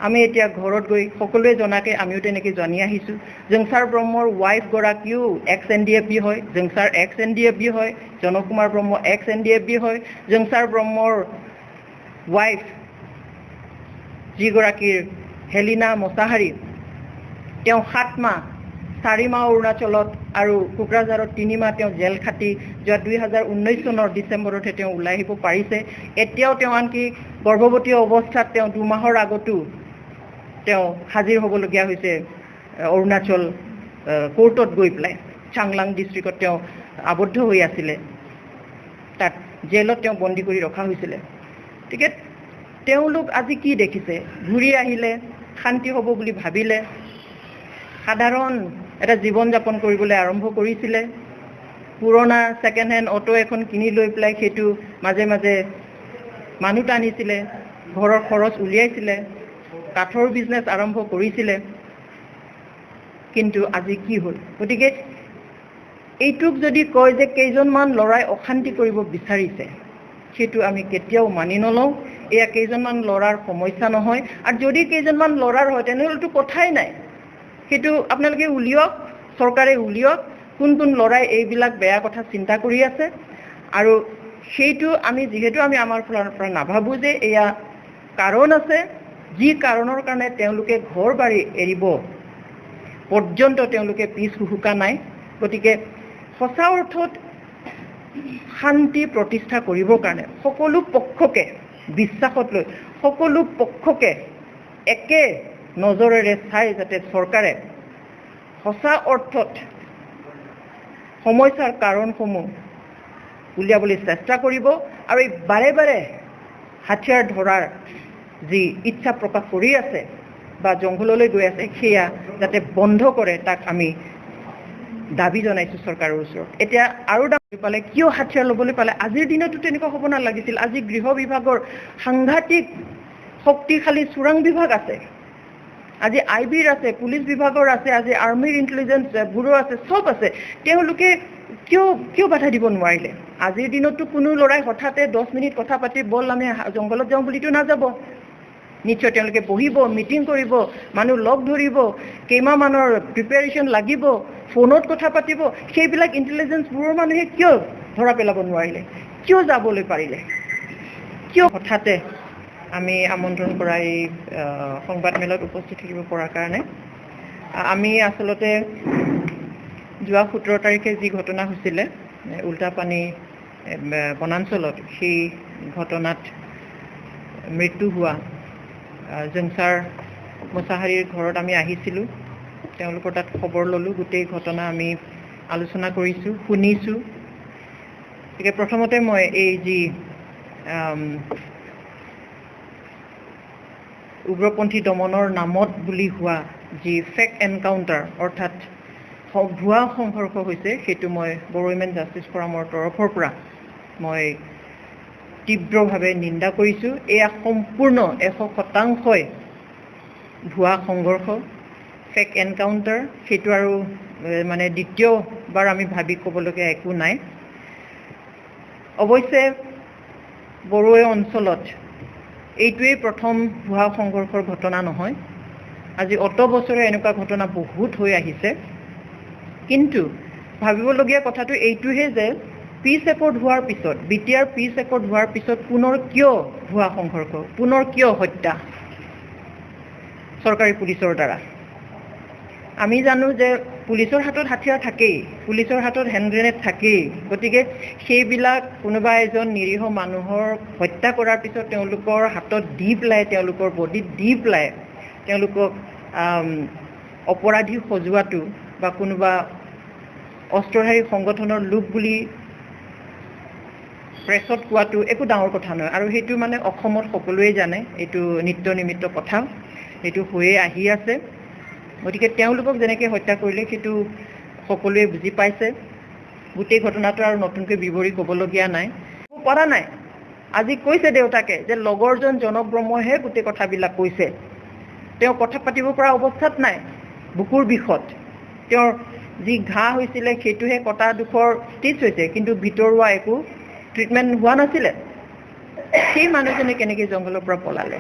আমি এতিয়া ঘৰত গৈ সকলোৱে জনাকে আমিও তেনেকৈ জানি আহিছোঁ জংচাৰ ব্ৰহ্মৰ ৱাইফ গৰাকীও ex-NDFB হয় জংচাৰ ex-NDFB হয় জনক কুমাৰ ব্ৰহ্ম ex-NDFB হয় জংচাৰ ব্ৰহ্মৰ ৱাইফ যিগৰাকীৰ হেলিনা মছাহাৰী তেওঁ 7 মাহ 4 মাহ অৰুণাচলত আৰু কোকৰাঝাৰত 3 মাহ তেওঁ জেল খাটি যোৱা 2019 চনৰ ডিচেম্বৰতে তেওঁ ওলাই আহিব পাৰিছে এতিয়াও তেওঁ আনকি গৰ্ভৱতী অৱস্থাত তেওঁ 2 মাহৰ আগতো তেওঁ হাজিৰ হ'বলগীয়া হৈছে অৰুণাচল কোৰ্টত গৈ পেলাই চাংলাং ডিষ্ট্ৰিক্টত তেওঁ আবদ্ধ হৈ আছিল তাত জেলত তেওঁ বন্দী কৰি ৰখা হৈছিল ঠিক আছে তেওঁলোক আজি কি দেখিছে ঘূৰি আহিলে শান্তি হ'ব বুলি ভাবিলে সাধাৰণ এটা জীৱন যাপন কৰিবলৈ আৰম্ভ কৰিছিলে পুৰণা সেকেন্ড হ্যান্ড অটো এখন কিনি লৈ পেলাই সেইটো মাজে মাজে মানুহ টানিছিলে ঘৰৰ খৰচ উলিয়াইছিলে কাঠৰ বিজনেস আৰম্ভ কৰিছিলে কিন্তু আজি কি হ'ল গতিকে এইটুক যদি কয় যে কেইজনমান লৰাই অশান্তি কৰিব বিচাৰিছে সেইটো আমি কেতিয়াও মানি নলওঁ এয়া কেইজনমান লৰাৰ সমস্যা নহয় আৰু যদি কেইজনমান লৰাৰ হয় তেনেহলেতো কথাই নাই সেইটো আপোনালোকে উলিয়াওক চৰকাৰে উলিয়াওক কোন কোন লৰাই এইবিলাক বেয়া কথা চিন্তা কৰি আছে আৰু সেইটো আমি যেহেতু আমি আমাৰ ফালৰ পৰা নাভাবো যে এয়া কাৰণ আছে যি কাৰণৰ কাৰণে তেওঁলোকে ঘৰ বাৰী এৰিব পৰ্যন্ত তেওঁলোকে পিছ হুহুকা নাই গতিকে সঁচা অৰ্থত শান্তি প্ৰতিষ্ঠা কৰিবৰ কাৰণে সকলো পক্ষকে বিশ্বাসত লৈ সকলো পক্ষকে একে নজৰেৰে চাই যাতে চৰকাৰে সঁচা অৰ্থত সমস্যাৰ কাৰণসমূহ উলিয়াবলৈ চেষ্টা কৰিব আৰু এই বাৰে বাৰে হাতিয়াৰ ধৰাৰ যি ইচ্ছা প্ৰকাশ কৰি আছে বা জংঘললৈ গৈ আছে সেয়া যাতে বন্ধ কৰে তাক আমি দাবী জনাইছো চৰকাৰৰ ওচৰত এতিয়া আৰু দাবী পালে কিয় হাতিয়াৰ ল'বলৈ পালে আজিৰ দিনতো তেনেকুৱা হ'ব নালাগিছিল আজি গৃহ বিভাগৰ সাংঘাতিক শক্তিশালী চোৰাং বিভাগ আছে আজি আইবিৰ আছে পুলিচ বিভাগৰ আছে আজি আৰ্মিৰ ইন্টেলিজেন্স ব্যুৰো আছে সব আছে তেওঁলোকে কিয় বাধা দিব নোৱাৰিলে আজিৰ দিনতো কোনো লৰাই হঠাতে 10 মিনিট কথা পাতি বল আমি জংঘলত যাওঁ বুলিতো নাযাব নিশ্চয় তেওঁলোকে বহিব মিটিং কৰিব মানুহ লগ ধৰিব কেইমাহ মানৰ প্ৰিপাৰেচন লাগিব ফোনত কথা পাতিব সেইবিলাক ইন্টেলিজেন্স ব্যুৰোৰ মানুহে কিয় ধৰা পেলাব নোৱাৰিলে কিয় যাবলৈ পাৰিলে কিয় হঠাতে আমি আমন্ত্ৰণ কৰা এই সংবাদ মেলত উপস্থিত থাকিব পৰাৰ কাৰণে আমি আসলতে যোৱা 17 তাৰিখে যি ঘটনা হৈছিল উল্টাপানী বনাঞ্চলত সেই ঘটনাত মৃত্যু হোৱা জংচাৰ মছাহাৰীৰ ঘৰত আমি আহিছিলোঁ তেওঁলোকৰ তাত খবৰ ললো গোটেই ঘটনা আমি আলোচনা কৰিছোঁ শুনিছোঁ গতিকে প্ৰথমতে মই এই যি উগ্ৰপন্থী দমনৰ নামত বুলি হোৱা যি ফেক এনকাউন্টাৰ অৰ্থাৎ ভুৱা সংঘৰ্ষ হৈছে সেইটো মই বড়ো উইমেন জাষ্টিছ ফৰামৰ তৰফৰ পৰা মই তীব্ৰভাৱে নিন্দা কৰিছোঁ এয়া সম্পূৰ্ণ 100% ভুৱা সংঘৰ্ষ ফেক এনকাউন্টাৰ সেইটো আৰু মানে দ্বিতীয়বাৰ আমি ভাবি ক'বলগীয়া একো নাই অৱশ্যে বড়ো অঞ্চলত এইটোৱেই প্ৰথম ভুৱা সংঘৰ্ষৰ ঘটনা নহয় আজি অত বছৰে এনেকুৱা ঘটনা বহুত হৈ আহিছে কিন্তু ভাবিবলগীয়া কথাটো এইটোহে যে পিছ একৰ্ড হোৱাৰ পিছত বিটিআৰ পিছ একৰ্ড হোৱাৰ পিছত পুনৰ কিয় ভুৱা সংঘৰ্ষ পুনৰ কিয় হত্যা চৰকাৰী পুলিচৰ দ্বাৰা আমি জানো যে পুলিচৰ হাতত হাতিয়াৰ থাকেই পুলিচৰ হাতত হ্যান্ড গ্ৰেনেড থাকেই গতিকে সেইবিলাক কোনোবা এজন নিৰীহ মানুহৰ হত্যা কৰাৰ পিছত তেওঁলোকৰ হাতত দি পেলাই তেওঁলোকৰ বডিত দি পেলাই তেওঁলোকক অপৰাধী সজোৱাটো বা কোনোবা অস্ত্ৰধাৰী সংগঠনৰ লোক বুলি প্ৰেছত কোৱাটো একো ডাঙৰ কথা নহয় আৰু সেইটো মানে অসমত সকলোৱে জানে এইটো নিত্য নিমিত্ত কথা এইটো হৈয়ে আহি আছে গতিকে তেওঁলোকক যেনেকৈ হত্যা কৰিলে সেইটো সকলোৱে বুজি পাইছে গোটেই ঘটনাটো আৰু নতুনকৈ বিৱৰি ক'বলগীয়া নাই পৰা নাই আজি কৈছে দেউতাকে যে লগৰজন জনক ব্ৰহ্মহে গোটেই কথাবিলাক কৈছে তেওঁ কথা পাতিব পৰা অৱস্থাত নাই বুকুৰ বিষত তেওঁৰ যি ঘাঁ হৈছিলে সেইটোহে কটা দুখৰ ষ্টিচ হৈছে কিন্তু ভিতৰুৱা একো ট্ৰিটমেন্ট হোৱা নাছিলে সেই মানুহজনে কেনেকৈ জংঘলৰ পৰা পলালে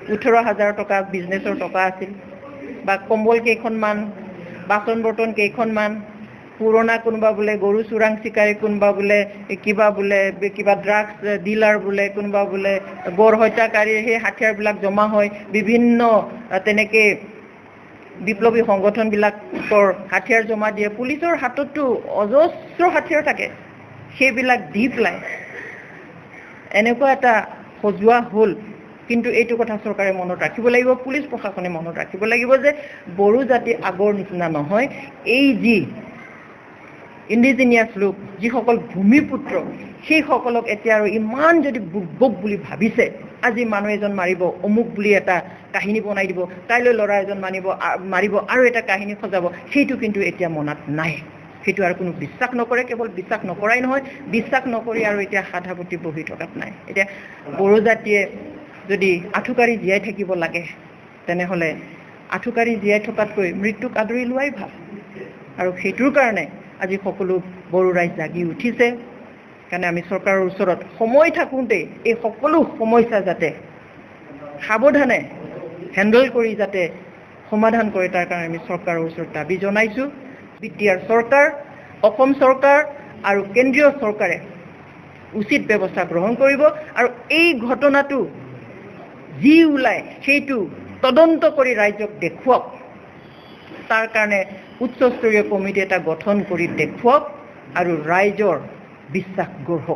18,000 টকা বিজনেছৰ টকা আছিল বা কম্বল কেইখনমান বাচন বৰ্তন কেইখনমান পুৰণা কোনোবা বোলে গৰু চোৰাং চিকাৰী কোনোবা বোলে কিবা ড্ৰাগছ ডিলাৰ বোলে কোনোবা বোলে গড় হত্যাকাৰীৰ সেই হাতিয়াৰবিলাক জমা হয় বিভিন্ন তেনেকে বিপ্লৱী সংগঠনবিলাকৰ হাতিয়াৰ জমা দিয়ে পুলিচৰ হাততো অজস্ৰ হাতিয়াৰ থাকে সেইবিলাক দি পেলাই এনেকুৱা এটা সজোৱা হ'ল কিন্তু এইটো কথা চৰকাৰে মনত ৰাখিব লাগিব পুলিচ প্ৰশাসনে মনত ৰাখিব লাগিব যে বড়ো জাতি আগৰ নিচিনা নহয় এই যি ইণ্ডিজিনিয়াছ লোক যিসকল ভূমিপুত্ৰ সেইসকলক এতিয়া আৰু ইমান যদি বুৰ্বক বুলি ভাবিছে আজি মানুহ এজন মাৰিব অমুক বুলি এটা কাহিনী বনাই দিব কাইলৈ ল'ৰা এজন মাৰিব আৰু এটা কাহিনী সজাব সেইটো কিন্তু এতিয়া মনত নাই সেইটো আৰু কোনো বিশ্বাস নকৰে কেৱল বিশ্বাস নকৰাই নহয় বিশ্বাস নকৰি আৰু এতিয়া সাধাপতি বহি থকাত নাই এতিয়া বড়ো জাতিয়ে যদি আঠুকাৰি জীয়াই থাকিব লাগে তেনেহ'লে আঠুকাৰি জীয়াই থকাতকৈ মৃত্যুক আদৰি লোৱাই ভাল আৰু সেইটোৰ কাৰণে আজি সকলো বড়ো ৰাইজ জাগি উঠিছে কাৰণে আমি চৰকাৰৰ ওচৰত সময় থাকোঁতে এই সকলো সমস্যা যাতে সাৱধানে হেণ্ডেল কৰি যাতে সমাধান কৰে তাৰ কাৰণে আমি চৰকাৰৰ ওচৰত দাবী জনাইছোঁ বিটিআৰ চৰকাৰ অসম চৰকাৰ আৰু কেন্দ্ৰীয় চৰকাৰে উচিত ব্যৱস্থা গ্ৰহণ কৰিব আৰু এই ঘটনাটো যি ওলাই সেইটো তদন্ত কৰি ৰাইজক দেখুৱাওক তাৰ কাৰণে উচ্চস্তৰীয় কমিটি এটা গঠন কৰি দেখুৱাওক আৰু ৰাইজৰ বিশ্বাস গঢ়ক